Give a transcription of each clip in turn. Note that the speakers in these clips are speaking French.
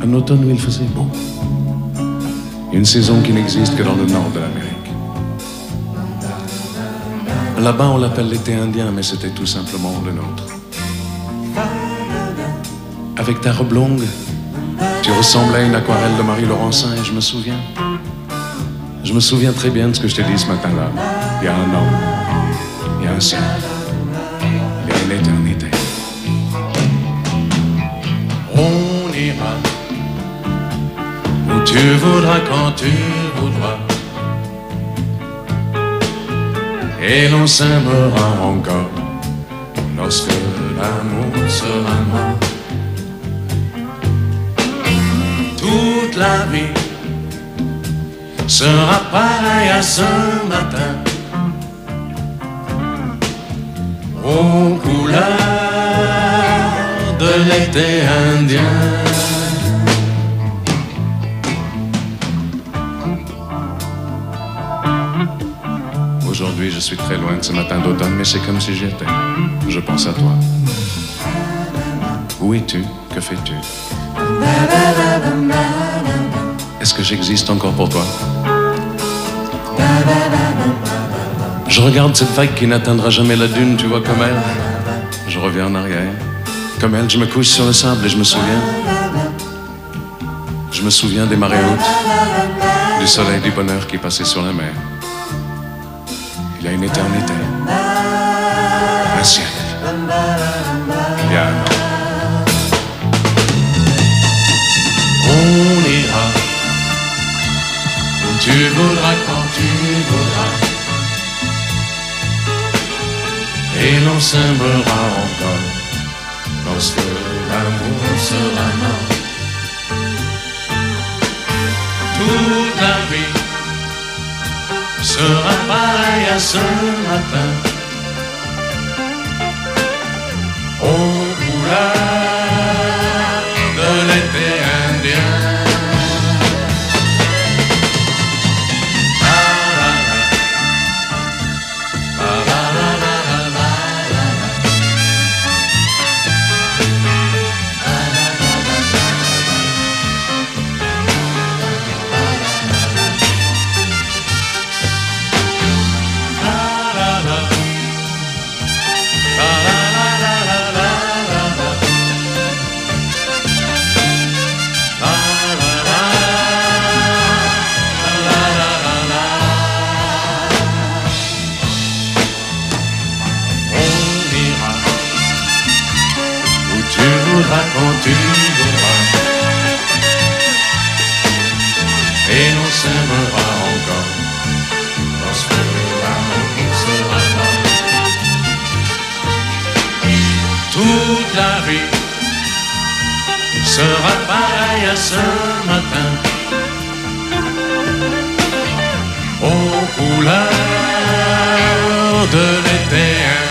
Un automne où il faisait beau. Une saison qui n'existe que dans le nord de l'Amérique. Là-bas, on l'appelle l'été indien, mais c'était tout simplement le nôtre. Avec ta robe longue, tu ressemblais à une aquarelle de Marie Laurencin et je me souviens très bien de ce que je t'ai dit ce matin-là. Il y a un homme, il y a un ciel, il y a une éternité. On ira où tu voudras quand tu voudras. Et l'on s'aimera encore lorsque l'amour sera mort. Toute la vie sera pareille à ce matin, aux couleurs de l'été indien. Aujourd'hui, je suis très loin de ce matin d'automne, mais c'est comme si j'y étais. Je pense à toi. Où es-tu? Que fais-tu? Est-ce que j'existe encore pour toi? Je regarde cette vague qui n'atteindra jamais la dune, tu vois, comme elle. Je reviens en arrière. Comme elle, je me couche sur le sable et je me souviens. Je me souviens des marées hautes, du soleil, du bonheur qui passait sur la mer. Il y a une éternité, un siècle, il y a un an. On ira où tu voudras quand tu voudras. Et l'on s'aimera encore lorsque l'amour sera mort. Toute la vie sera pareil à ce matin, aux couleurs de l'été indien. Quand tu voudras, et l'on s'aimera encore lorsque l'amour sera mort. Toute la vie sera pareille à ce matin, aux couleurs de l'été indien.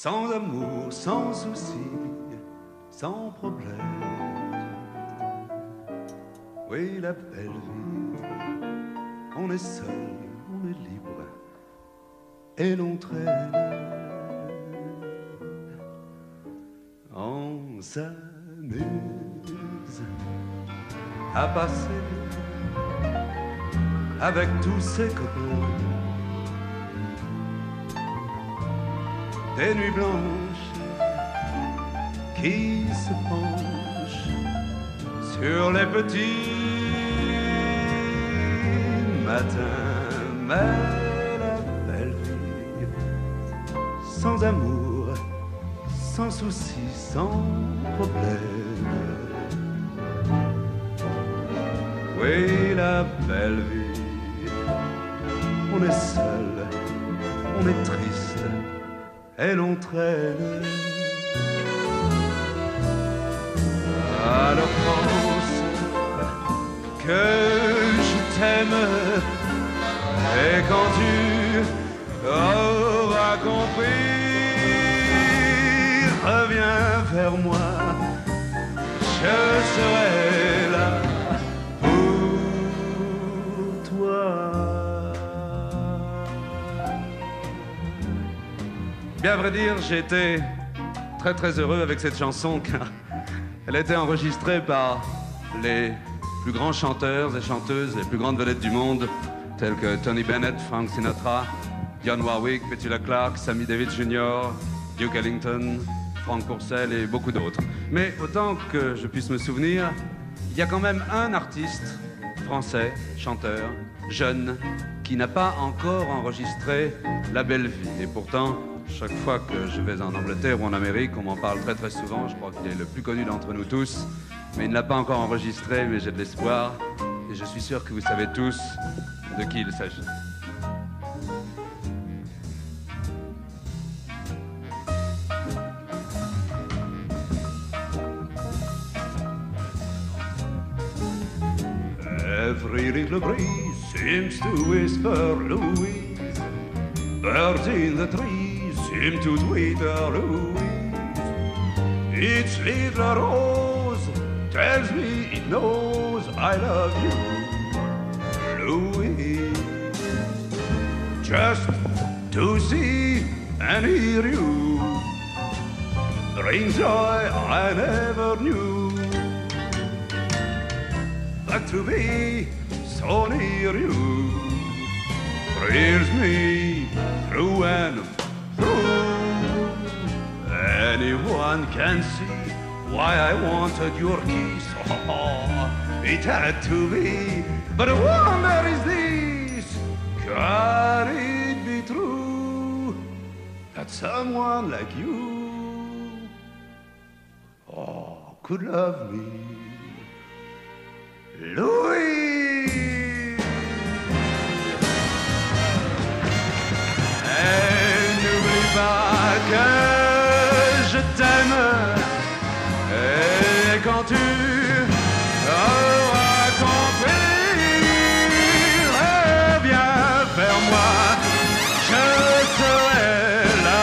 Sans amour, sans souci, sans problème. Oui, la belle vie, on est seul, on est libre, et l'on traîne. On s'amuse à passer avec tous ses copains des nuits blanches qui se penchent sur les petits matins. Mais la belle vie, sans amour, sans souci, sans problème. Oui, la belle vie, on est seul, on est triste, et l'on traîne. Alors pense que je t'aime Et quand tu auras compris, reviens vers moi, je serai là pour toi. Bien à vrai dire, j'ai été très heureux avec cette chanson car elle a été enregistrée par les plus grands chanteurs et chanteuses, les plus grandes vedettes du monde, tels que Tony Bennett, Frank Sinatra, Dionne Warwick, Petula Clark, Sammy Davis Jr., Duke Ellington, Frank Purcell et beaucoup d'autres. Mais autant que je puisse me souvenir, il y a quand même un artiste français, chanteur, jeune, qui n'a pas encore enregistré La Belle Vie. Et pourtant, chaque fois que je vais en Angleterre ou en Amérique, on m'en parle très souvent. Je crois qu'il est le plus connu d'entre nous tous. Mais il ne l'a pas encore enregistré, mais j'ai de l'espoir. Et je suis sûr que vous savez tous de qui il s'agit. Every little breeze seems to whisper Louise. Birds in the trees seem to twitter Louise. Each little rose tells me it knows I love you, Louise. Just to see and hear you brings joy I never knew. But to be so near you thrills me through and through. Anyone can see why I wanted your kiss. Oh, it had to be, but I wonder is this, can it be true that someone like you, oh, could love me? Louis. Et n'oublie pas que je t'aime. Et quand tu auras compris, reviens vers moi, je serai là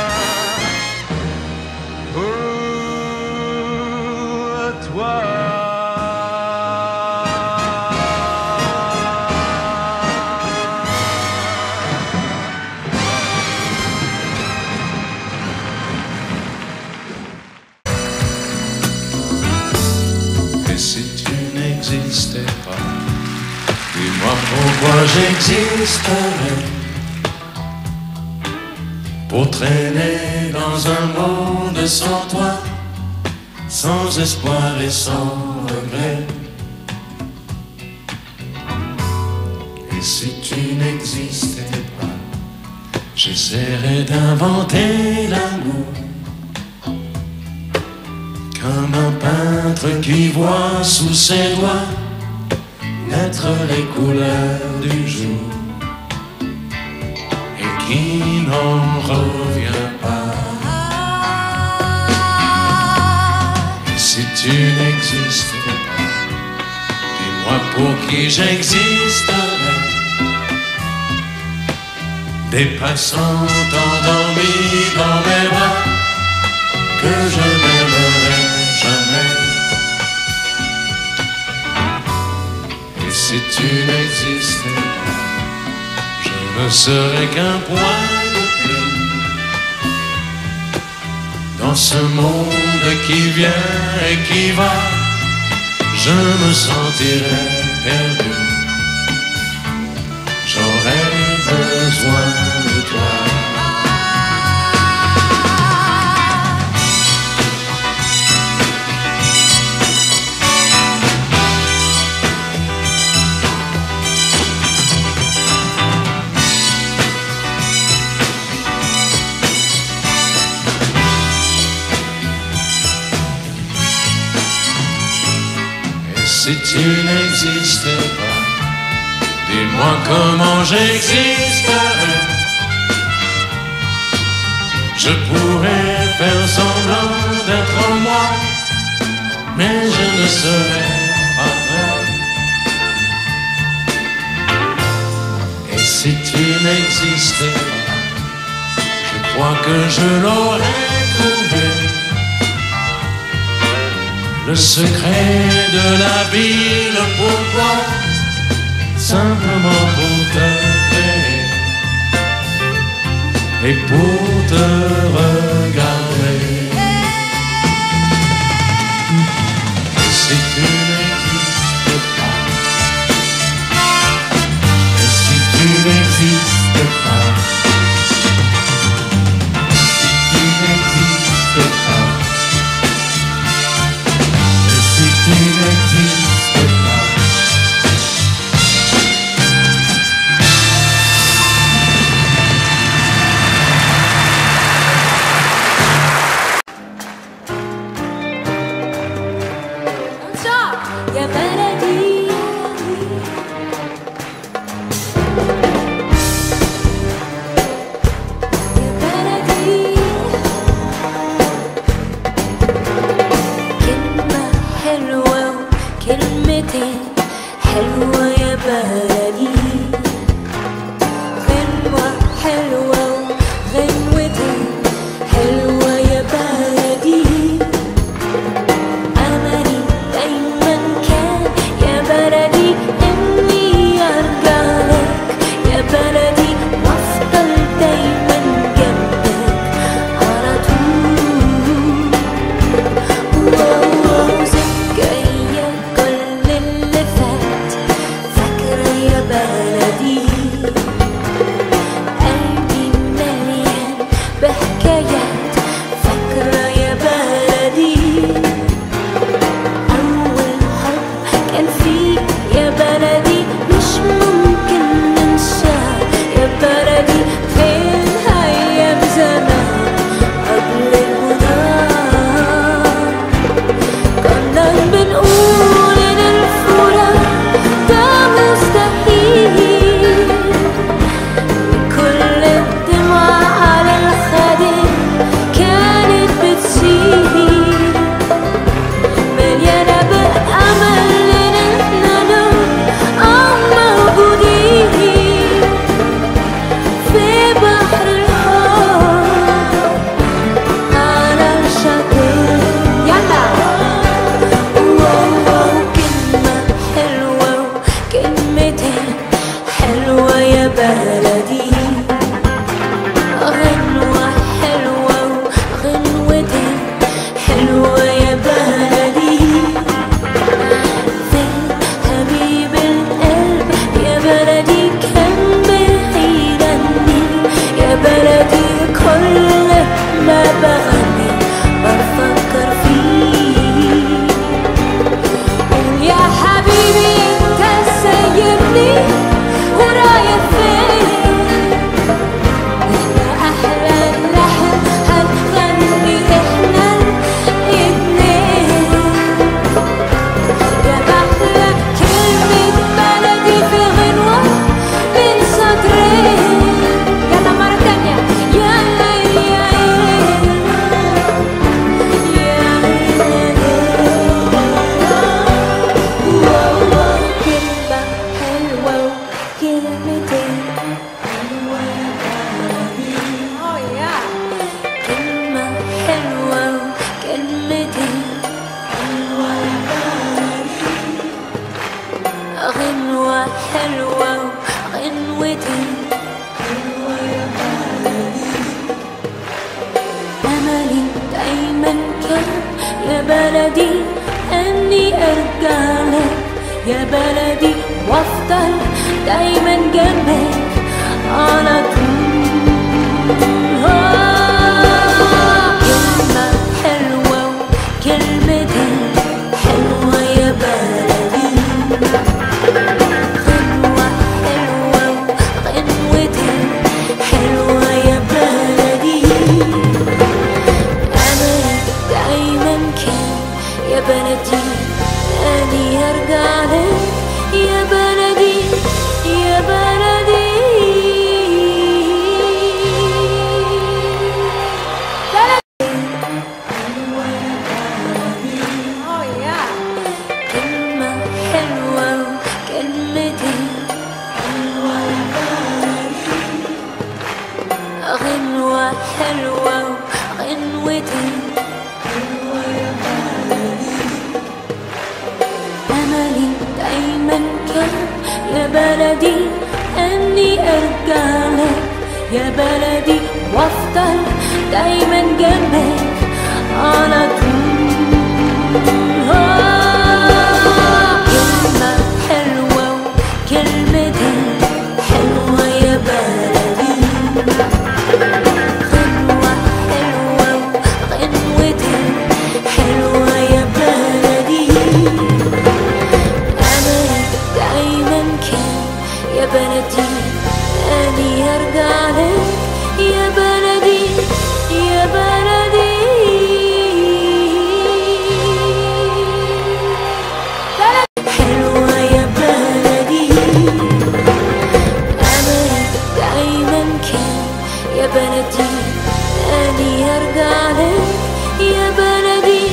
pour toi. Dis-moi pourquoi j'existerais, pour traîner dans un monde sans toi, sans espoir et sans regret. Et si tu n'existais pas, j'essaierais d'inventer l'amour, comme un peintre qui voit sous ses doigts naître les couleurs du jour et qui n'en revient pas. Et si tu n'existais pas, dis-moi pour qui j'existerais. Des passants endormis dans mes bras que je n'aimerais jamais. Si tu n'existais pas, je ne serais qu'un point de plus dans ce monde qui vient et qui va. Je me sentirais perdu. J'aurais besoin de toi. Si tu n'existais pas, dis-moi comment j'existerais. Je pourrais faire semblant d'être moi, mais je ne serais pas vrai. Et si si tu n'existais pas, je crois que je l'aurais trouvé. Le secret de la ville, pourquoi? Simplement pour te créer et pour te regarder. Et si tu n'existes pas, et si tu n'existes pas, si tu n'existes pas, et si tu n'existes pas. يا بلدي يا بلدي كلمة حلوة وكلمتين حلوة يا بلدي غنوة حلوة وغنوتين حلوة يا بلدي أملي دايما كان يا بلدي إني أرجع لك يا بلدي وأفضل دايما جنبك على طول. ذكريا كل اللي فات فاكرة يا بلدي قلبي مليان بحكايات فاكرة يا بلدي أول حب كان فيك يا بلدي مش ممكن ننساه يا بلدي فين أيام زمان قبل الوداع كنا بنقول إن الفراق ده مستحيل كل الدموع على الخدين كانت بتسيل مليانة بالأمل إن إحنا نبقى موجودين في بحر الحب على الشاطئ. يلا كلمة حلوة وكلمتين حلوة يا بلدي غنوة حلوة وغنوتين حلوة يا بلدي فين حبيب القلب يا بلدي كان بعيد عني يا بلدي كل ما بغني بفكر فيه قول يا حبيبي انت سايبني ورايح فين أحلى اللحن هنغني إحنا الاتنين يا بحلى كلمة بلدي في غنوة من سطرين. يلا مرة تانية يلا يا كلمة حلوة وكلمتين حلوة يا بلدي كلمة حلوة وكلمتين حلوة يا بلدي غنوة حلوة وغنوتين حلوة يا بلدي أملي دايما كان يا بلدي أني أرجع لك يا بلدي وأفضل دايما جنبك على طول. كلمة حلوة وكلمتين حلوة يا بلدي غنوة حلوة وغنوتين حلوة يا بلدي أملي دايما كان يا بلدي أني أرجع لك يا بلدي حلوة غنوتي أملي دايما كان يا بلدي أني أرجع لك يا بلدي وأفضل دايما جنبك على طول كلمة حلوة وكلمتين حلوة يا بلدي غنوة حلوة وغنوتين حلوة يا بلدي أملي دايما كان يا بلدي أني أرجع لك يا بلدي يا بلدي حلوة يا بلدي أملي دايما كان يا بلدي أني أرجع لك يا بلدي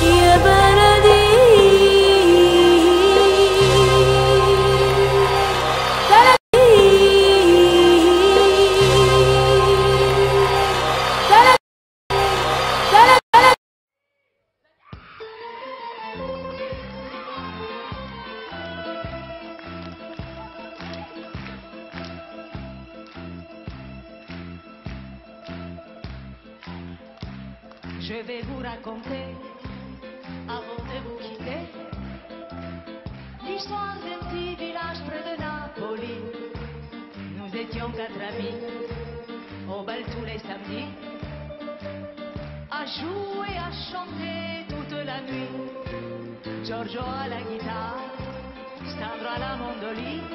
يا بلدي Je vais vous raconter, avant de vous quitter, l'histoire d'un petit village près de Napoli. Nous étions 4 amis, au bal tous les samedis, à jouer, à chanter toute la nuit. Giorgio à la guitare, Sandro à la mandoline.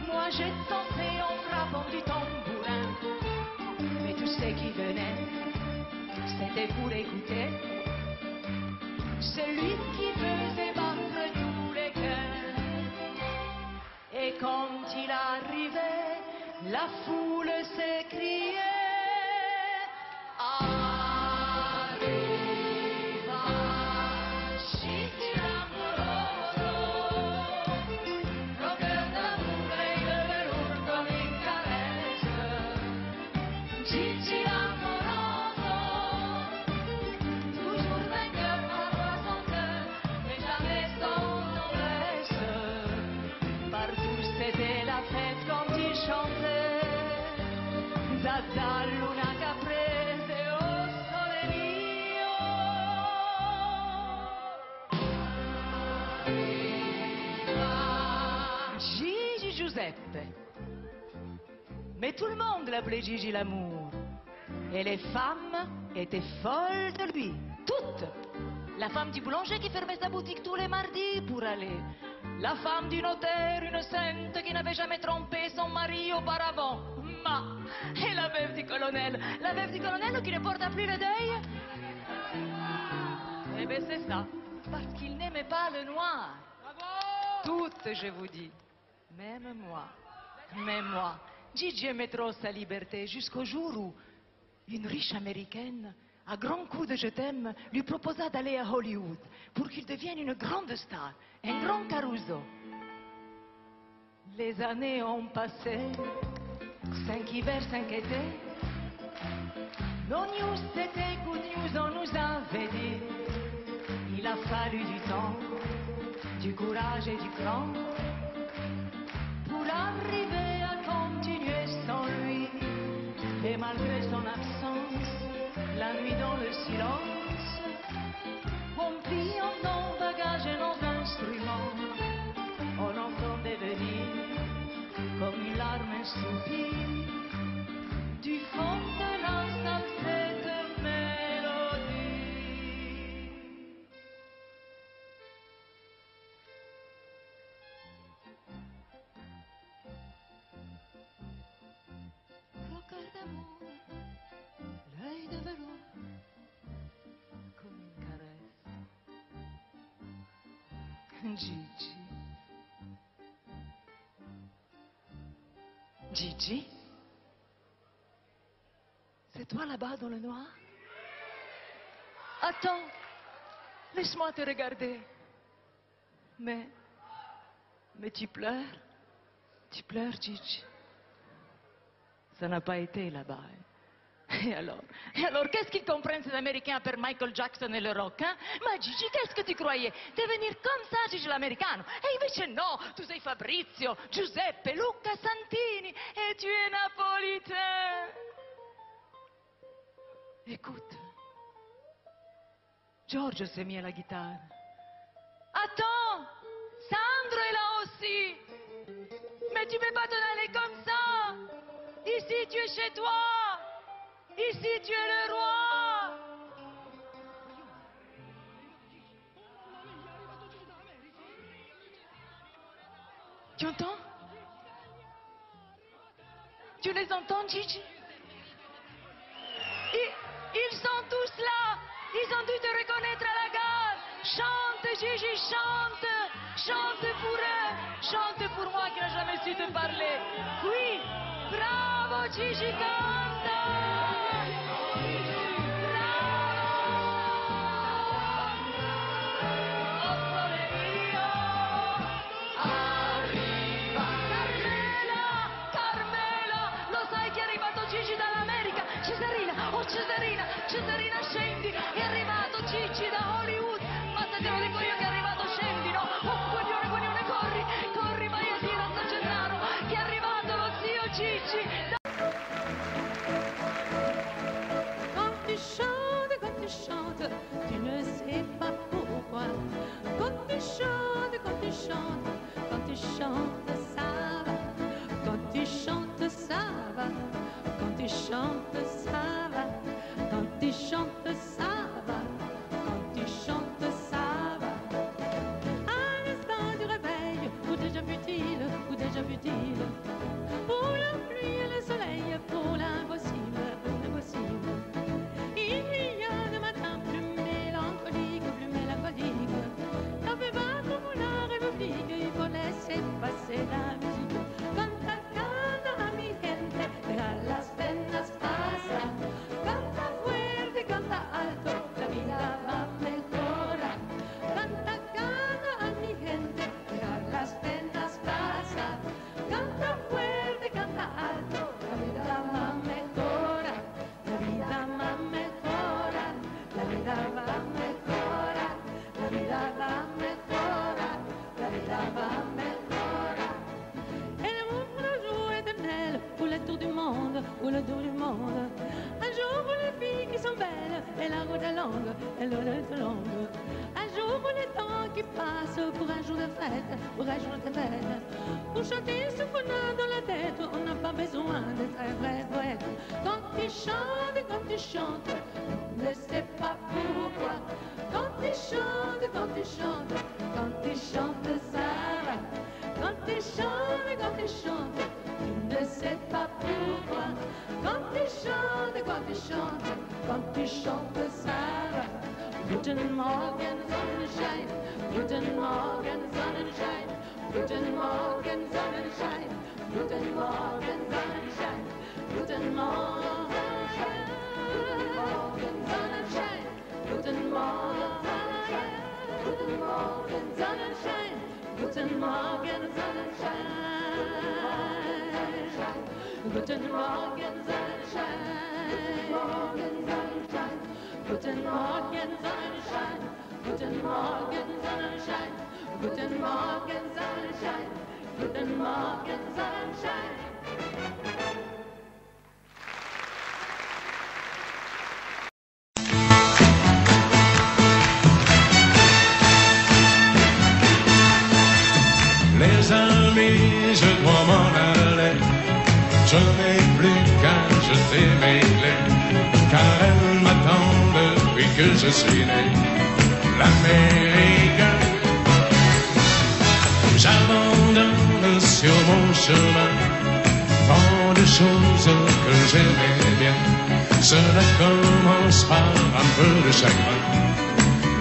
Moi j'ai dansé en frappant du tambourin, mais tous ceux qui venaient, c'était pour écouter celui qui faisait battre tous les cœurs. Et quand il arrivait, la foule s'écriait Arriva, Gigi l'amoroso, rocker d'amour et de velours comme une caresse. Gigi l'amoroso, toujours vainqueur par son cœur, mais jamais sans noblesse. Partout c'était la fête quand il chantait. Dada luna caprese o sole mio. Gigi Giuseppe. Mais tout le monde l'appelait Gigi l'amour. Et les femmes étaient folles de lui. Toutes. La femme du boulanger qui fermait sa boutique tous les mardis pour aller. La femme du notaire, une sainte qui n'avait jamais trompé son mari auparavant. Et la veuve du colonel. La veuve du colonel qui ne porta plus le deuil. Eh bien c'est ça. Parce qu'il n'aimait pas le noir. Toutes, je vous dis. Même moi. Même moi. Gigi aimait trop sa liberté jusqu'au jour où une riche américaine, à grands coups de je t'aime, lui proposa d'aller à Hollywood pour qu'il devienne une grande star, un grand Caruso. Les années ont passé, 5 hivers, 5 étés. Nos news c'était good news, on nous avait dit. Il a fallu du temps, du courage et du cran pour arriver à continuer sans lui. Et malgré son absence, la nuit dans le silence, on pliant nos bagages et nos instruments, on entendait venir comme une larme, un soupir du fond de la salle cette mélodie. Rocker d'amour, l'œil de velours, comme une caresse. Gigi. Gigi? C'est toi là-bas dans le noir? Attends, laisse-moi te regarder. Mais tu pleures, Gigi. Ça n'a pas été là-bas. Et alors, qu'est-ce qu'ils comprennent ces Américains per Michael Jackson et le rock, hein? Ma Gigi, qu'est-ce que tu croyais? Devenir comme ça, Gigi l'americano? E invece no, tu sei Fabrizio, Giuseppe, Luca Santini et tu es napolitain. Écoute, Giorgio s'est mis à la guitare. Attends, Sandro est là aussi. Mais tu peux pas t'en aller comme ça. Ici, tu es chez toi. Ici, tu es le roi. Tu entends? Tu les entends, Gigi? Ils sont tous là. Ils ont dû te reconnaître à la gare. Chante, Gigi, chante. Chante pour eux. Chante pour moi qui n'ai jamais su te parler. Oui, bravo, Gigi, canta. Cesarina, scendi, è arrivato Gigi da Hollywood, ma se te lo dico io che è arrivato scendi, no? Oh, guaglione, corri, vai a dire a San Gennaro che è arrivato lo zio Gigi. Quand tu chantes, tu ne sais pas pourquoi. Quand tu chantes, ça va. Quand tu chantes, ça va. Quand tu chantes, ça va. Quand tu chantes, ça va. Quand tu chantes, ça va. À l'instant du réveil, ou déjà fut-il, pour la pluie et le soleil, pour l'impossible, il y a le matin plus mélancolique. N'avez pas pour la République, il faut laisser passer la musique. Canta, canta, mi gente, deja las penas pasar. Canta fuerte, canta alto, la vida va mejorar. Canta, canta, mi gente, deja las penas pasar. Canta fuerte, canta alto, la vida va a mejorar. La vida va a mejorar, la vida va a mejorar, la vida va a mejorar, la vida va a mejorar. Et le monde un jour éternel, ou le tour du monde, ou le tour du monde. Un jour pour les filles qui sont belles, et la route est longue, et le est longue. Un jour pour les temps qui passent, pour un jour de fête, pour un jour de fête. Pour chanter ce qu'on a dans la tête, on n'a pas besoin d'être un vrai poète. Quand tu chantes, ne sais pas pourquoi. Quand tu chantes, ça va. Quand tu chantes, tu ne sais pas pourquoi. Quand tu chantes, ça va. Guten Morgen, Sonnenschein, guten Morgen, Sonnenschein, guten Morgen, Sonnenschein, guten Morgen, Sonnenschein, guten Morgen, Sonnenschein, guten Morgen, Sonnenschein, guten Morgen, Sonnenschein, guten Morgen, Sonnenschein, guten Morgen, Sonnenschein, guten Morgen, Sonnenschein, guten Morgen, Sonnenschein, guten Morgen, Sonnenschein. Les amis, je dois m'en aller. Je n'ai plus qu'à jeter mes clés, car elles m'attendent depuis que je suis né. L'Amérique, j'abandonne sur mon chemin tant de choses que j'aimais bien. Cela commence par un peu de chagrin.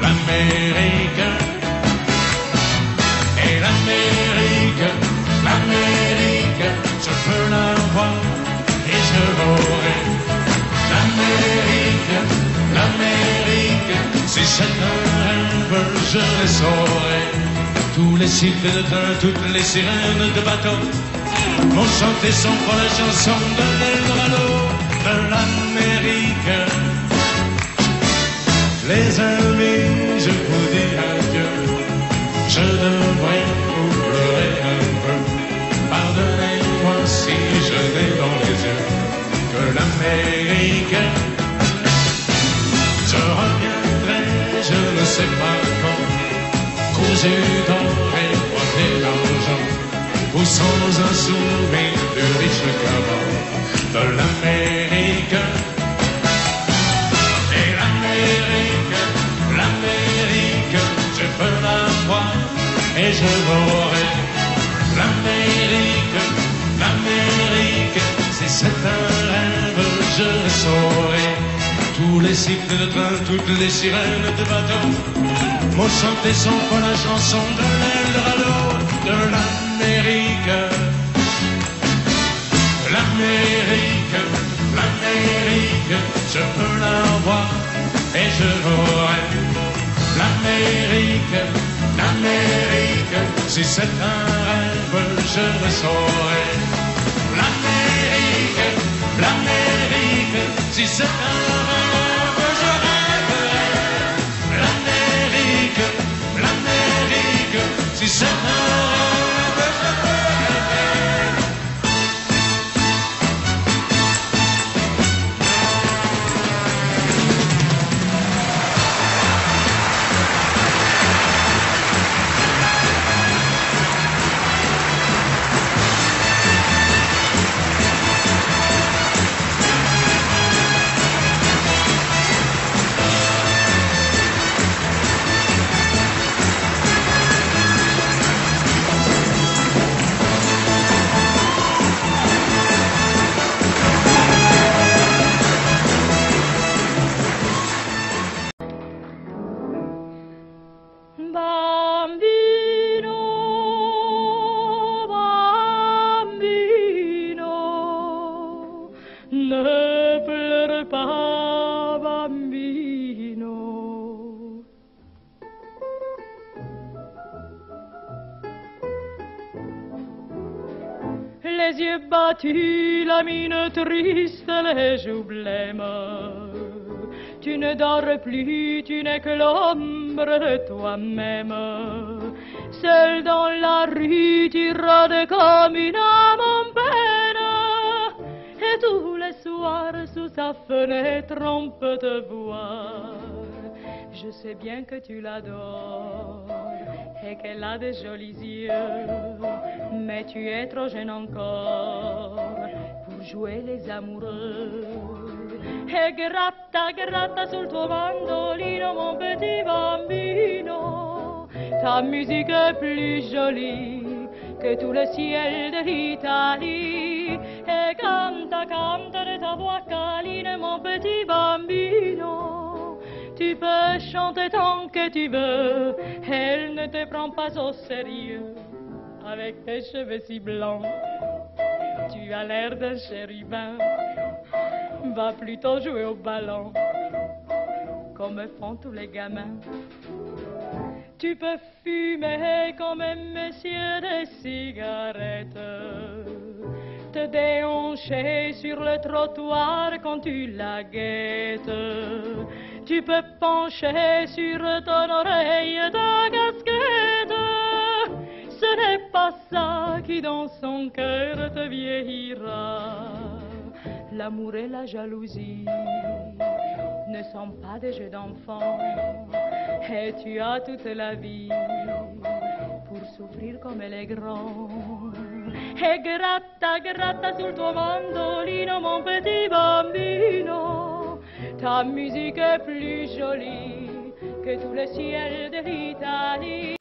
L'Amérique, et l'Amérique, je peux la voir et je l'aurai. L'Amérique, si c'est un rêve, je le saurai. Tous les cycles de train, toutes les sirènes de bateau vont chanter sans foi la chanson de l'Eldorado. de l'Amérique. Les amis, je vous dis adieu. Je devrais vous pleurer un peu. Pardonnez-moi si je n'ai dans les yeux que l'Amérique. Je reviendrai, je ne sais pas quand, cousu d'or et coiffé d'argent, ou sans un souvenir plus riche qu'avant de l'Amérique. Et l'Amérique, l'Amérique, je peux la voir et je l'aurai. L'Amérique, l'Amérique, si c'est un rêve, je le saurai. Tous les cycles de train, toutes les sirènes de bateau m'ont chanté son fois la chanson de l'Eldorado de l'Amérique. L'Amérique, l'Amérique, je peux la voir et je l'aurai. L'Amérique, l'Amérique, si c'est un rêve, je le saurai. L'Amérique, l'Amérique, si c'est un rêve, je rêverai. L'Amérique, l'Amérique, si c'est un rêve, je rêverai. Les yeux battus, la mine triste, les joues blêmes. Tu ne dors plus, tu n'es que l'ombre de toi-même. Seul dans la rue, tu rôdes comme une âme en peine. Et tous les soirs, sous sa fenêtre, on peut te voir. Je sais bien que tu l'adores et qu'elle a de jolis yeux, mais tu es trop jeune encore pour jouer les amoureux. E gratta, gratta sul tuo mandolino, mon petit bambino. Ta musique est plus jolie que tout le ciel de l'Italie. Et canta, canta de ta voix câline, mon petit bambino. Tu peux chanter tant que tu veux, elle ne te prend pas au sérieux. Avec tes cheveux si blancs, tu as l'air d'un chérubin. Va plutôt jouer au ballon, comme font tous les gamins. Tu peux fumer comme un monsieur des cigarettes, te déhancher sur le trottoir quand tu la guettes. Tu peux pencher sur ton oreille ta casquette. Ce n'est pas ça qui dans son cœur te vieillira. L'amour et la jalousie ne sont pas des jeux d'enfants, et tu as toute la vie pour souffrir comme elle est grande. E gratta, gratta sul tuo mandolino, mon petit bambino. Ta musique est plus jolie que tous les ciels de l'Italie.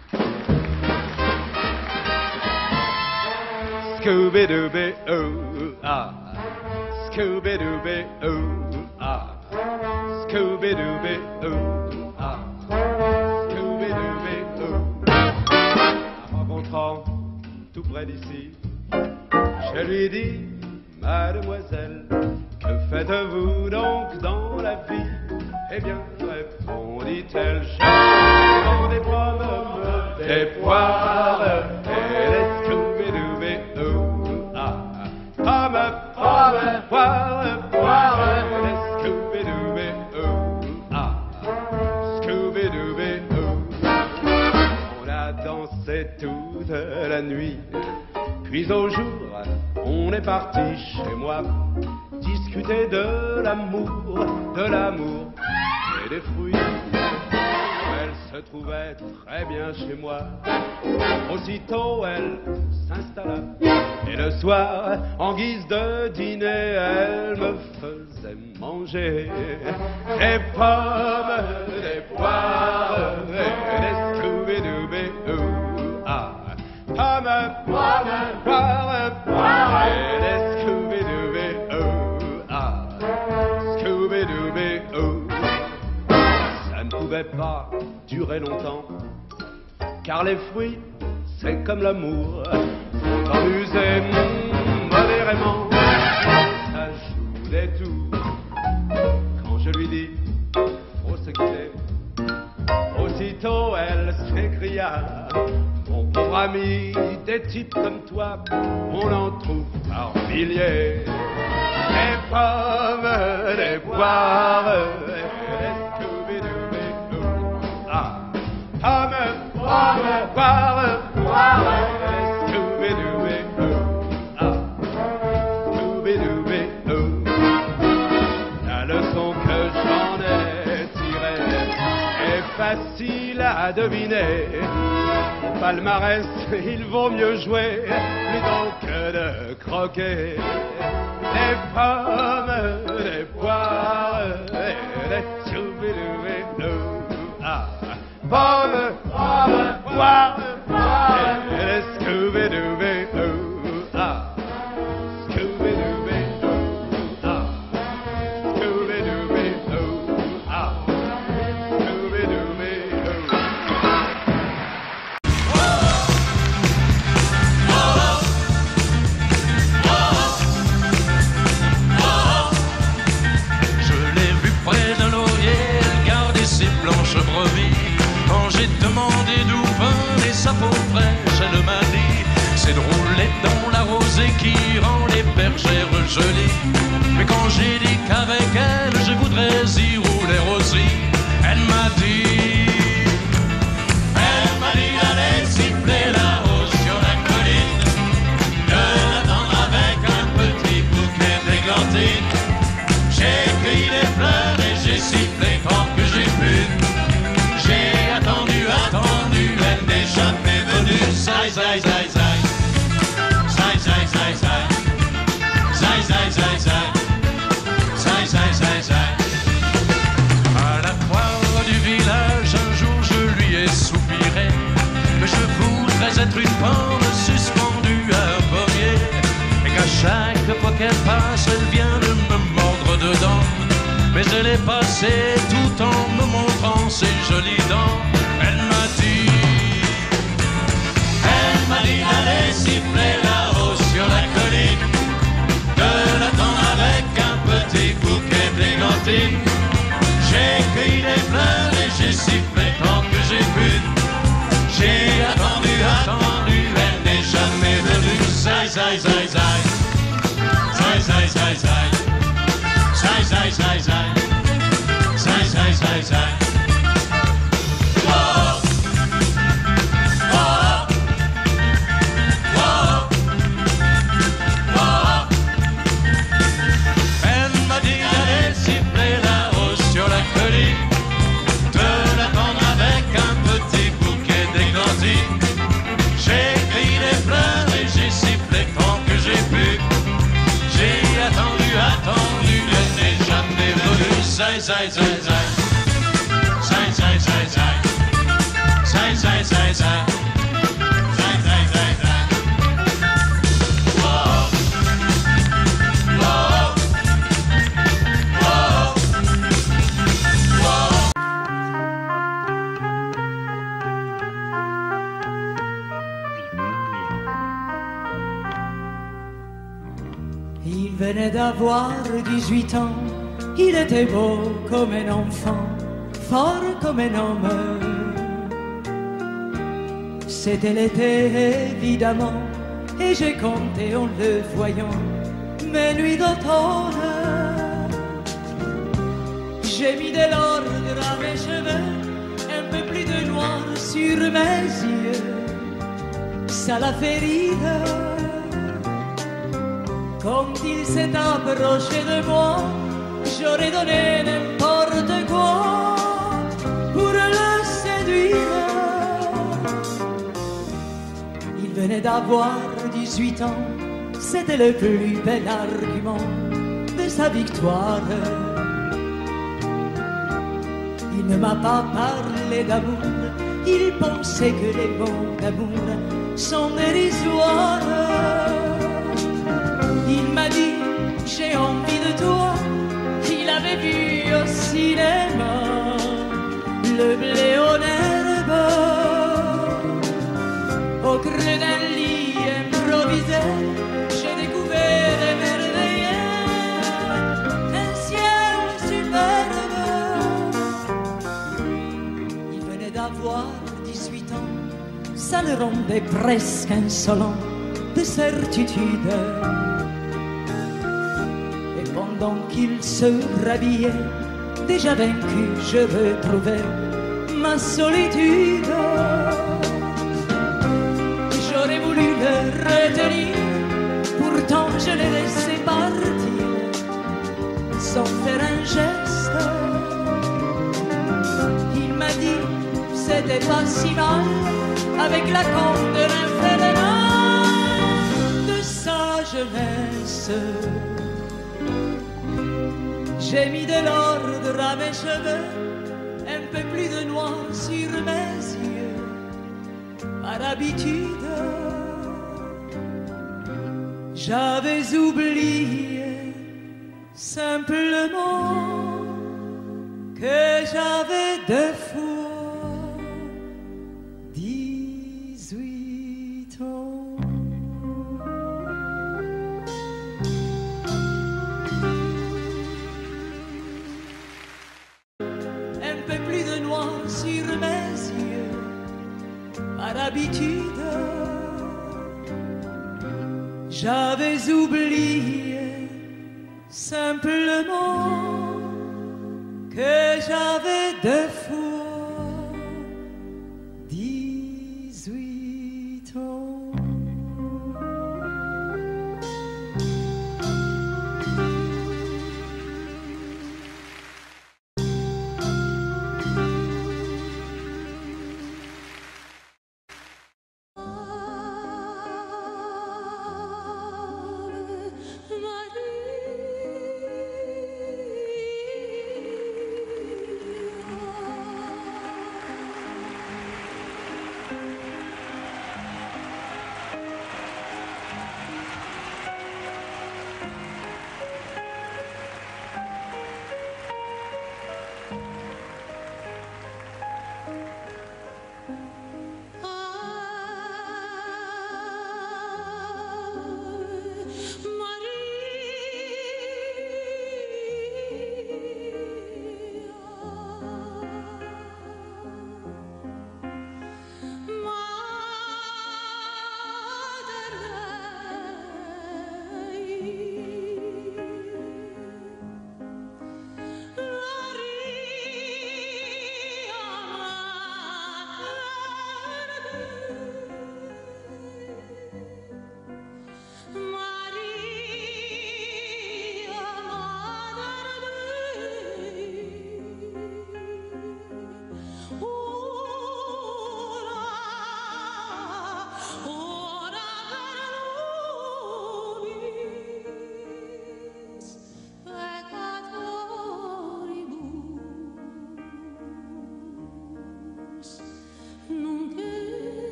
Scooby-Dooby-Ooh-Ah, Scooby-Dooby-Ooh-Ah, Scooby-Dooby-Ooh-Ah, Scooby-Dooby-Ooh. En rencontrant tout près d'ici, je lui dis, mademoiselle, que faites-vous donc dans la vie? Eh bien, répondit-elle, je vends des pommes, des poires et des Scooby-Dooby-Ooh-Ah. Pommes, pommes, poires, poires. la nuit. Puis au jour, on est parti chez moi discuter de l'amour et des fruits. Elle se trouvait très bien chez moi. Aussitôt elle s'installa et le soir, en guise de dîner, elle me faisait manger des pommes, des poires et des Scooby-Dooby-Doo. Ah, pommes, poires, poires et des Scooby-Dooby-Doo. Ah, Scooby-Dooby-Doo. Ça ne pouvait pas durer longtemps, car les fruits, c'est comme l'amour, faut en user modérément. Ça joue des tours. Quand je lui dis, faut se quitter, aussitôt elle s'écria, mon pauvre ami, des types comme toi, on en trouve par milliers. Des pommes, des poires, des Scooby-Dooby-Doo. Ah, pommes, poires, poires, des Scooby-Dooby-Doo. Ah, Scooby-Dooby-Doo. La leçon que j'en ai tirée est facile à deviner. Au palmarès, il vaut mieux jouer plutôt que de croquer. Des pommes, des poires, des Scooby-Dooby-Doo. Ah, pommes, poires, poires, et des Scooby-Dooby-Doo. Ah, Scooby-Dooby-Doo. Ah, Scooby-Dooby-Doo. Ah, Scooby-Dooby-Doo. Je l'ai vu près d'un laurier garder ses blanches brebis. Quand j'ai demandé d'où venait sa peau fraîche, elle m'a dit c'est de rouler dans la rosée qui rend les bergères jolies. Mais quand j'ai dit qu'avec elle je voudrais y rouler aussi, elle m'a dit d'aller siffler là-haut sur la colline, de l'attendre avec un petit bouquet d'églantines. J'ai cueilli des fleurs et j'ai sifflé tant que j'ai pu. J'ai attendu, elle n'est jamais venue. Zai, zai, zai, zai. Zai, zai, zai, zai. Zai, zai, zai, zai. Zai, zai, zai, zai. À la foire du village, un jour je lui ai soupiré que je voudrais être une pomme suspendue à un pommier, et qu'à chaque fois qu'elle passe, elle vient de me mordre dedans. Mais elle est passée tout en me montrant ses jolies dents. Elle m'a dit d'aller siffler là-haut sur la colline, de l'attendre avec un petit bouquet d'églantines. J'ai cueilli des fleurs et j'ai sifflé tant que j'ai pu. J'ai attendu, elle n'est jamais venue. Zai, zai, zai, zai. Zai, zai, zai, zai. Zai, zai, zai, zai. Zai, zai, zai, zai. Whoa. Whoa. Whoa. Whoa. Elle m'a dit d'aller siffler là-haut sur la colline, de l'attendre avec un petit bouquet d'églantines. J'ai cueilli des fleurs et j'ai sifflé tant que j'ai pu. J'ai attendu, elle n'est jamais venue. Zai, zai, zai, zai. Zai, zai, zai, zai. Zai, zai, zai, zai. Zai, zai, zai, zai. Whoa. Whoa. Whoa. Whoa. Il venait d'avoir 18 ans, il était beau comme un enfant, fort comme un homme. C'était l'été évidemment, et j'ai compté en le voyant mes nuits d'automne. J'ai mis de l'ordre à mes cheveux, un peu plus de noir sur mes yeux. ça l'a fait rire. Quand il s'est approché de moi, j'aurais donné n'importe quoi pour le séduire. Il venait d'avoir 18 ans, c'était le plus bel argument de sa victoire. Il ne m'a pas parlé d'amour, il pensait que les mots d'amour sont dérisoires. Il m'a dit j'ai envie de toi, il avait vu au cinéma le blé en herbe. Au creux d'un lit improvisé, j'ai découvert émerveillé un ciel superbe. Il venait d'avoir 18 ans, ça le rendait presque insolent de certitude. Et pendant qu'il se rhabillait, déjà vaincu, je retrouvais ma solitude. J'aurais voulu le retenir, pourtant je l'ai laissé partir sans faire un geste. Il m'a dit c'était pas si mal avec la candeur infernale de sa jeunesse. J'ai mis de l'ordre à mes cheveux, un peu plus de noir sur mes yeux. Par habitude, j'avais oublié simplement que j'avais 2 fois 18 ans. Un peu plus de noir sur mes yeux. Par habitude, j'avais oublié simplement que j'avais 2 fois 18 ans.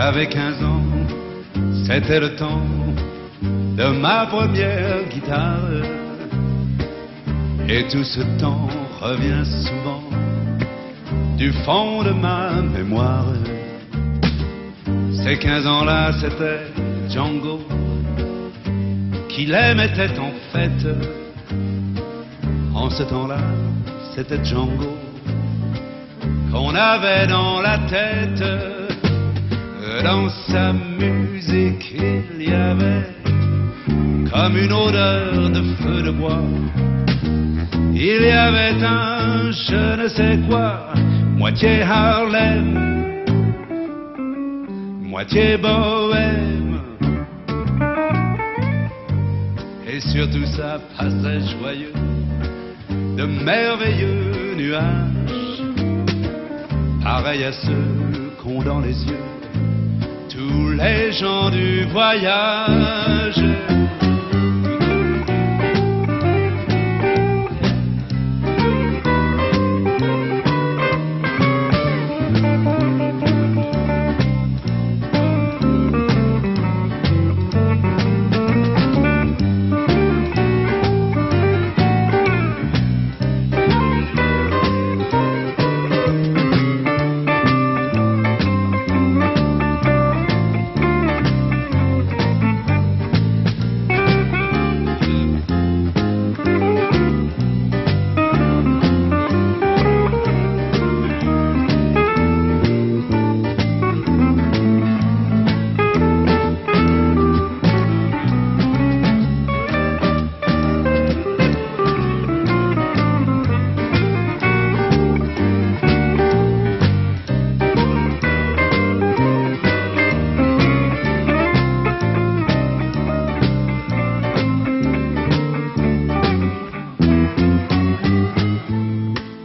J'avais 15 ans, c'était le temps de ma première guitare. Et tout ce temps revient souvent du fond de ma mémoire. Ces 15 ans-là, c'était Django qui les mettait en fête. En ce temps-là, c'était Django qu'on avait dans la tête. Dans sa musique, il y avait comme une odeur de feu de bois. Il y avait un je ne sais quoi, moitié Harlem, moitié bohème. Et surtout ça passait joyeux, de merveilleux nuages, pareils à ceux qu'ont dans les yeux tous les gens du voyage.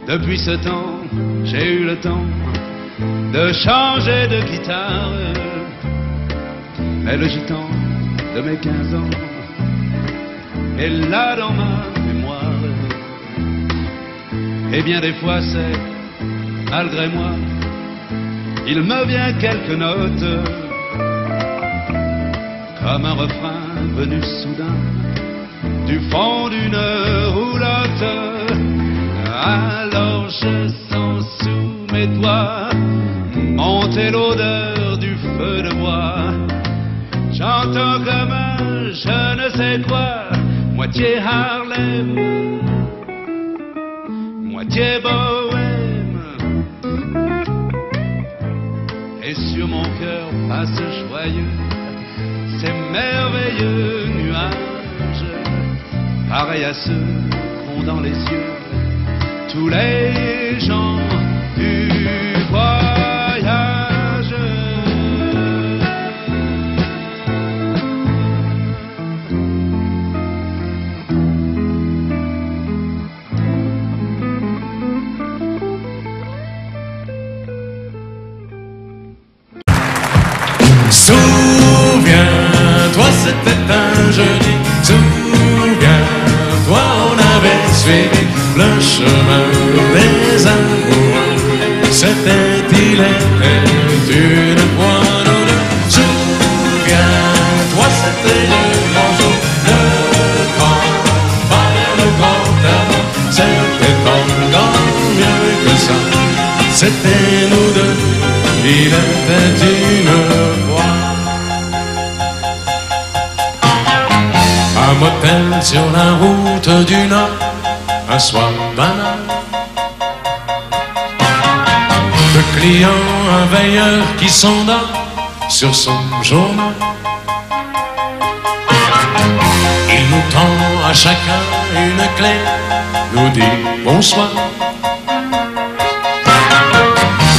Depuis ce temps, j'ai eu le temps de changer de guitare. Mais le gitan de mes 15 ans est là dans ma mémoire. Et bien des fois c'est, malgré moi, il me vient quelques notes, comme un refrain venu soudain du fond d'une roulotte. Alors je sens sous mes doigts monter l'odeur du feu de bois. J'entends comme un je ne sais quoi, moitié Harlem, moitié bohème. Et sur mon cœur passe joyeux ces merveilleux nuages, pareils à ceux qu'ont dans les yeux tous les gens du voyage. Souviens-toi, c'était un jeudi. Souviens-toi, on avait suivi le chemin des amoureux. C'était, il était une fois nous deux. Souviens-toi, c'était le grand jour, le grand pas vers le grand amour. C'était encore mieux que ça. C'était nous deux, il était une fois. Un motel sur la route du Nord, un soir banal. Le client, un veilleur qui sonda sur son journal. Il nous tend à chacun une clé, nous dit bonsoir.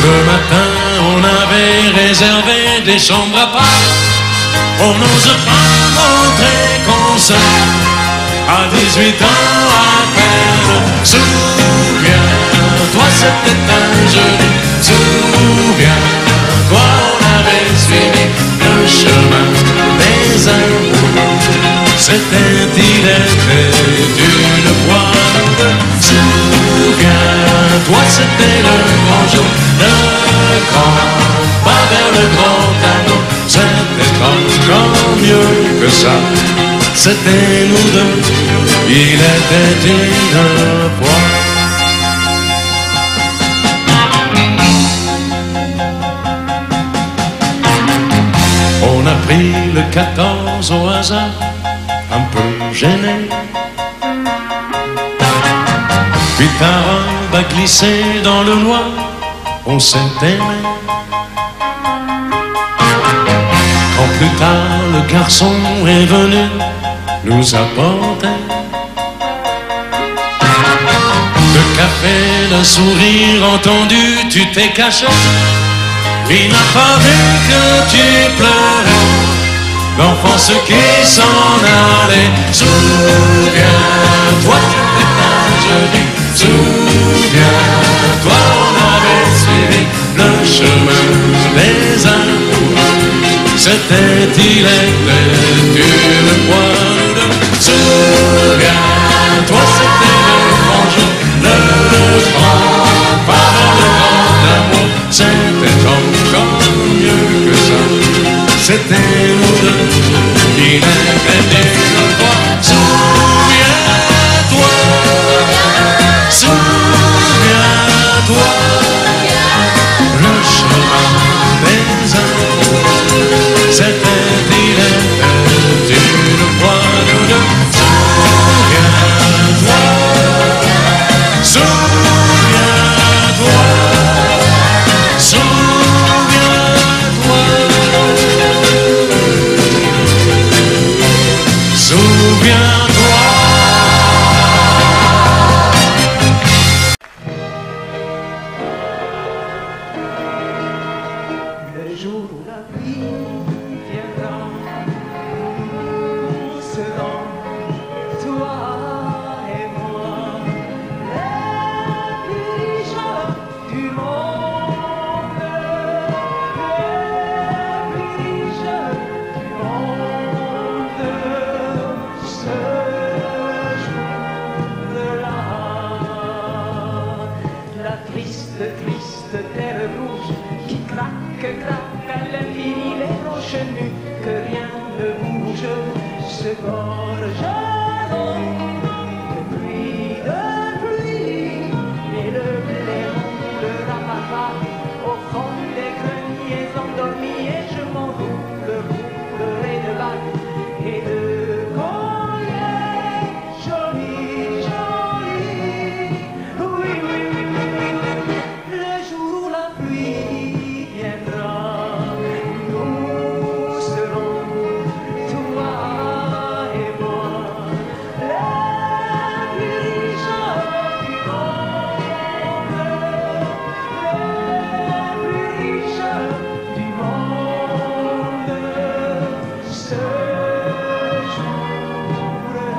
Le matin, on avait réservé des chambres à part. On n'ose pas montrer qu'on s'aime à 18 ans à peine. Souviens-toi, c'était un jeudi. Souviens-toi, on avait suivi le chemin des amours. C'était, il était une fois nous deux. Souviens-toi, c'était le grand jour, le grand pas vers le grand amour. mieux que ça. C'était nous deux, il était une fois. On a pris le 14 au hasard, un peu gêné. Puis ta robe a glissé dans le noir, on s'est aimé. Quand plus tard le garçon est venu nous apporter le café, le sourire entendu, tu t'es caché. Il n'a pas vu que tu pleurais, l'enfance qui s'en allait. Souviens-toi, c'était un jeudi. Souviens-toi, on avait suivi le chemin des amoureux. C'était, il était une fois nous deux. Souviens-toi, c'était le grand jour, le grand pas le grand amour. C'était encore mieux que ça. C'était nous deux, il était une fois. Souviens-toi, souviens-toi, le chemin des amours. C'était, il était une fois nous deux. Souviens-toi, souviens-toi, souviens-toi, souviens-toi. Le jour où la pluie viendra, nous serons, toi et moi, les plus riches du monde, les plus riches du monde. Ce jour-là, la triste, triste terre rouge qui craque, craque à l'infini, les roches nues, que rien ne bouge, se gorgeront de pluie, et le blé roulera papa au fond des greniers endormis, et je m'en roulerai de lacs et de collets jolis, jolis. Oui, oui, oui, oui, oui, oui. Le jour où la pluie viendra, nous serons, toi et moi, les plus riches du monde, les plus riches du monde. Ce jour-là, ce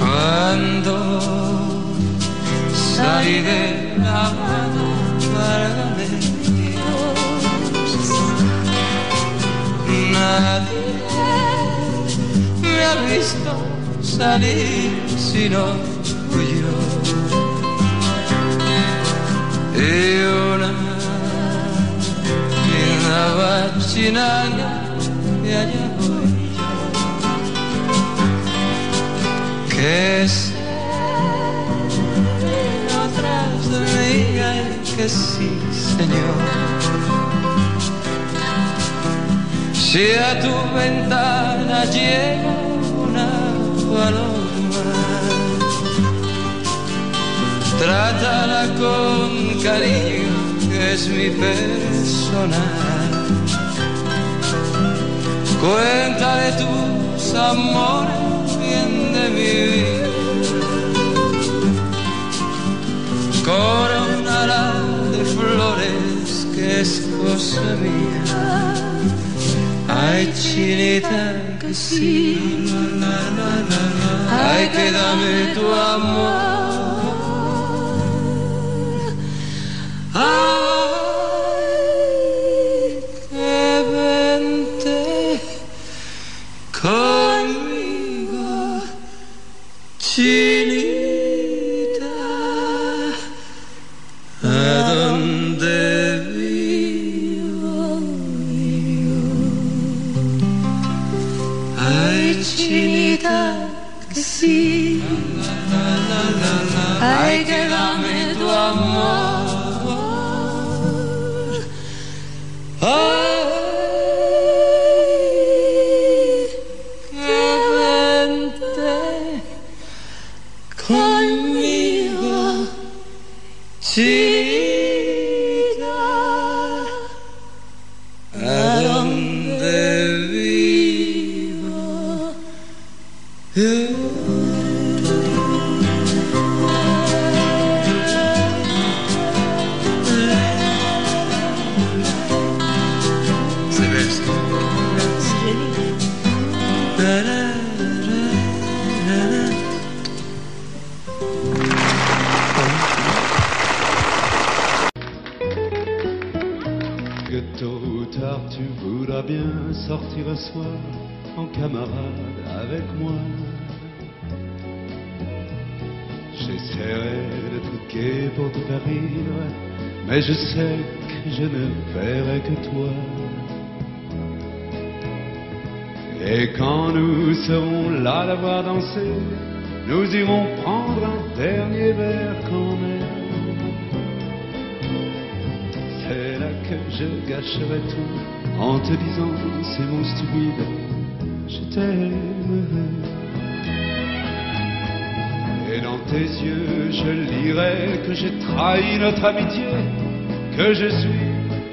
Cuando salí de La Habana, válgame Dios, nadie me ha visto salir sino yo. Y una bachinanga y allá voy yo, que sé atrás de mí hay que sí, señor. Si a tu ventana llega una paloma, trátala con cariño, que es mi personal. Cuéntale tus amores, bien de mi vida, coronala de flores, que es cosa mía. Ay, chinita, que sí. Ay, que dame tu amor. Ay, que vente conmigo, chinita, a donde vivo yo. Ay, chinita, que sí. Ay, que dame tu amor. Ay, que vente conmigo, chica, a donde vivo yo. Que tôt ou tard tu voudras bien sortir un soir en camarade avec moi. J'essaierai d'être gai pour te faire rire, mais je sais que je ne verrai que toi. Et quand nous serons là d'avoir dansé, nous irons prendre un dernier verre quand même. C'est là que je gâcherai tout en te disant ces mots stupides, je t'aime. Et dans tes yeux je lirai que j'ai trahi notre amitié, que je suis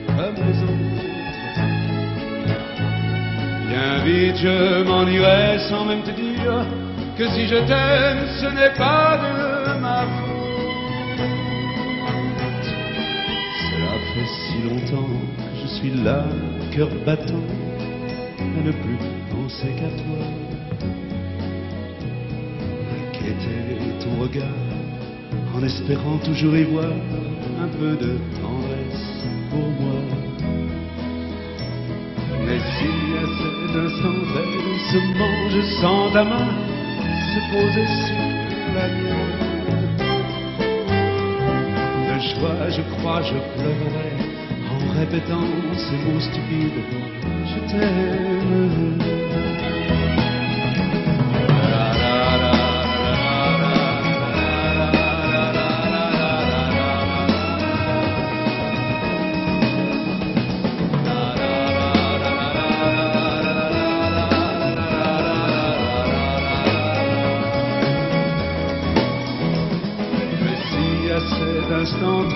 comme les autres. Bien vite je m'en irai sans même te dire que si je t'aime ce n'est pas de ma faute. Cela fait si longtemps que je suis là, cœur battant, à ne plus penser qu'à toi. Inquiéter ton regard, en espérant toujours y voir un peu de tendresse pour moi. Mais si à cet instant très doucement je sens ta main se poser sur la mienne, de joie je crois je pleurerai en répétant ces mots stupides, je t'aime.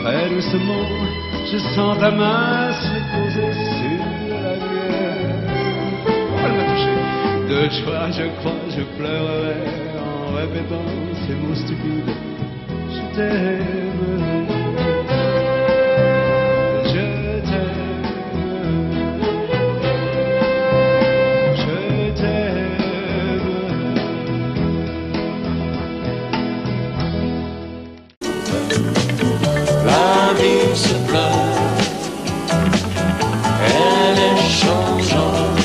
Très doucement, je sens ta main se poser sur la mienne. Oh, elle m'a touché. De joie, je crois, je pleurerai en répétant ces mots stupides. Je t'aime. Je t'aime. Je t'aime. La vie se pleure, elle est changeante,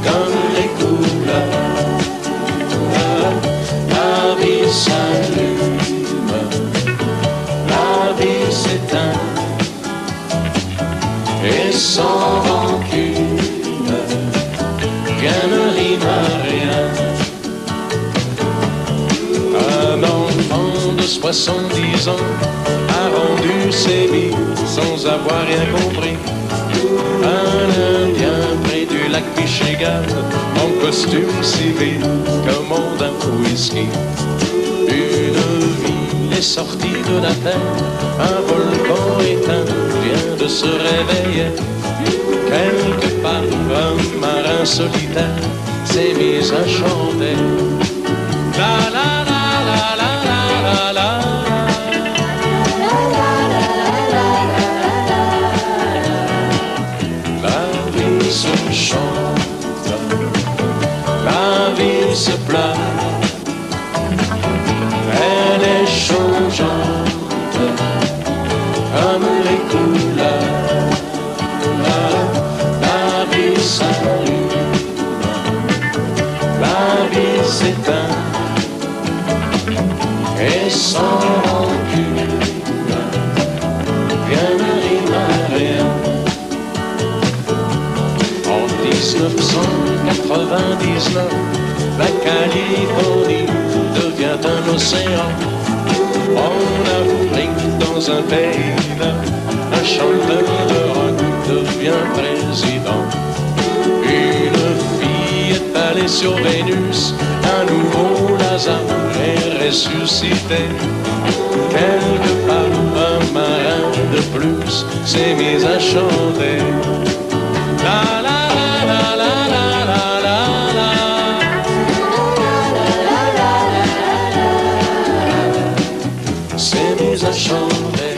comme les couleurs. La vie s'allume, la vie s'éteint, et sans rancune, rien ne rime à rien. Un enfant de 70 ans a rendu ses vies sans avoir rien compris. Un Indien près du lac Michigan, en costume civil, commande un whisky. Une ville est sortie de la terre, un volcan éteint vient de se réveiller. Quelque part, un marin solitaire s'est mis à chanter. La la la la la la la la. La 99, la Californie devient un océan. On avoue que dans un pays neuf, un chanteur de rock devient président. Une fille est allée sur Vénus, un nouveau Lazare est ressuscité. Quelque part, un marin de plus s'est mis à chanter. La la la la la la la la. S'est mis à chanter.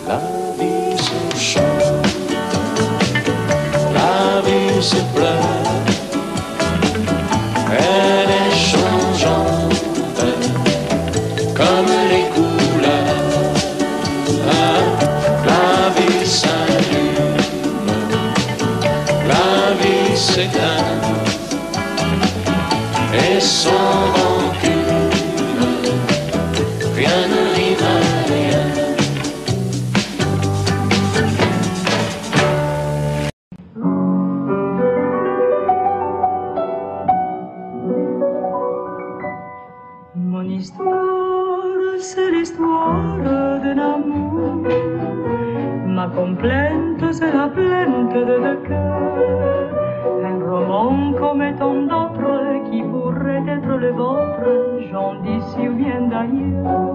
La vie se chante, la vie se pleure. Elle est changeante comme les couleurs. La vie s'allume, la vie s'éteint et sans rancune, rien n'arrive à rien. Mon histoire, c'est l'histoire d'un amour. Ma complainte, c'est la plainte de deux cœurs. Un roman comme tant d'autres qui pourrait être le vôtre, j'en d'ici ou bien d'ailleurs.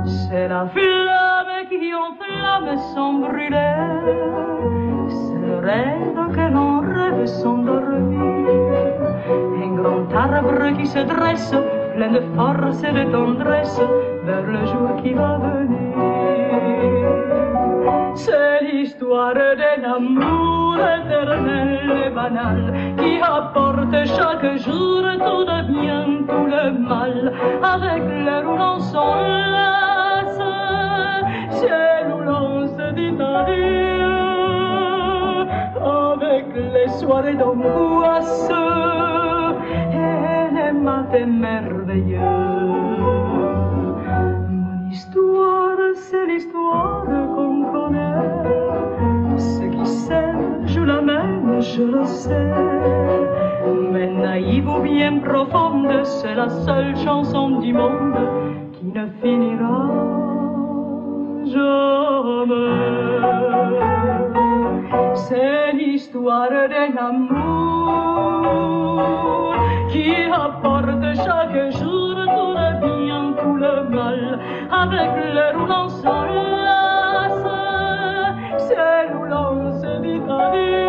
C'est la flamme qui enflamme sans brûler. C'est le rêve que l'on rêve sans dormir. Un grand arbre qui se dresse, plein de force et de tendresse, vers le jour qui va venir. C'est l'histoire d'un amour éternel et banal, qui apporte chaque jour tout le bien, tout le mal. Avec l'air où l'on s'enlace, ciel où l'on se dit adieu, avec les soirées d'angoisse et les matins merveilleux. Mon histoire, c'est l'histoire qu'on connaît. Ceux qui s'aiment jouent la même, je le sais. Mais naïve ou bien profonde, c'est la seule chanson du monde qui ne finira jamais. C'est l'histoire d'un amour qui apporte chaque jour tout le bien, tout le mal. Avec l'heure où l'on s'enlace, c'est où l'on se dit adieu.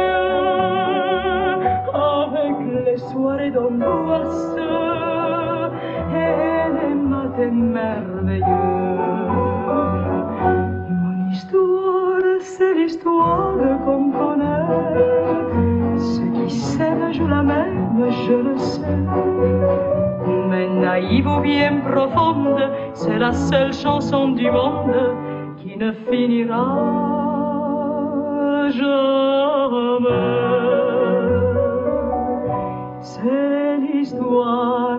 Avec les soirées d'angoisse et les matins merveilleux. Mon histoire, c'est l'histoire qu'on connaît. Ceux qui s'aiment jouent la même, je le sais. Mais naïve ou bien profonde, c'est la seule chanson du monde qui ne finira jamais. C'est l'histoire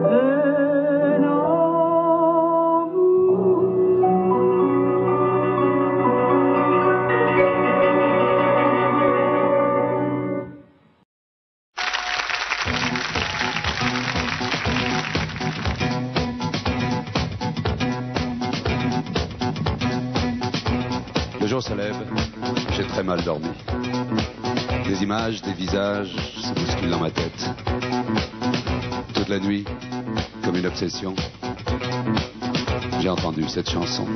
d'un amour. Le jour se lève, j'ai très mal dormi. Des images, des visages se bousculent dans ma tête. Toute la nuit, comme une obsession, j'ai entendu cette chanson.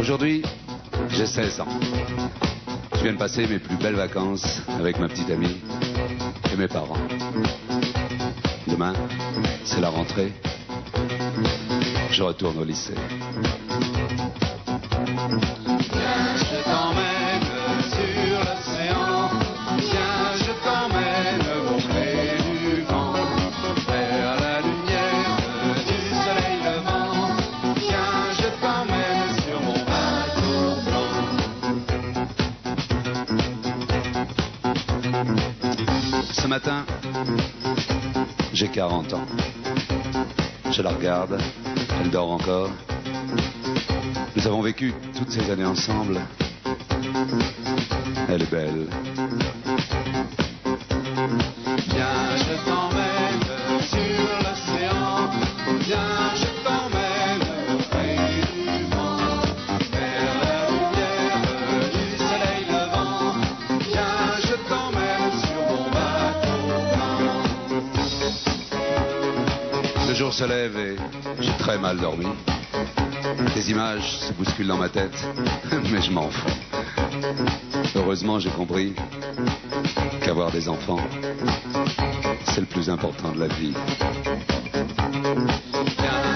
Aujourd'hui, j'ai 16 ans. Je viens de passer mes plus belles vacances avec ma petite amie et mes parents. Demain, c'est la rentrée. Je retourne au lycée. Viens, je t'emmène sur l'océan. Viens, je t'emmène matin, j'ai 40 ans. Je la regarde, elle dort encore. Nous avons vécu toutes ces années ensemble. Elle est belle. Viens, je t'emmène sur l'océan. Viens, je t'emmène près du vent, vers la lumière du soleil levant. Viens, je t'emmène sur mon bateau blanc. Le jour se lève et j'ai très mal dormi. Des images se bousculent dans ma tête, mais je m'en fous. Heureusement, j'ai compris qu'avoir des enfants, c'est le plus important de la vie. Viens,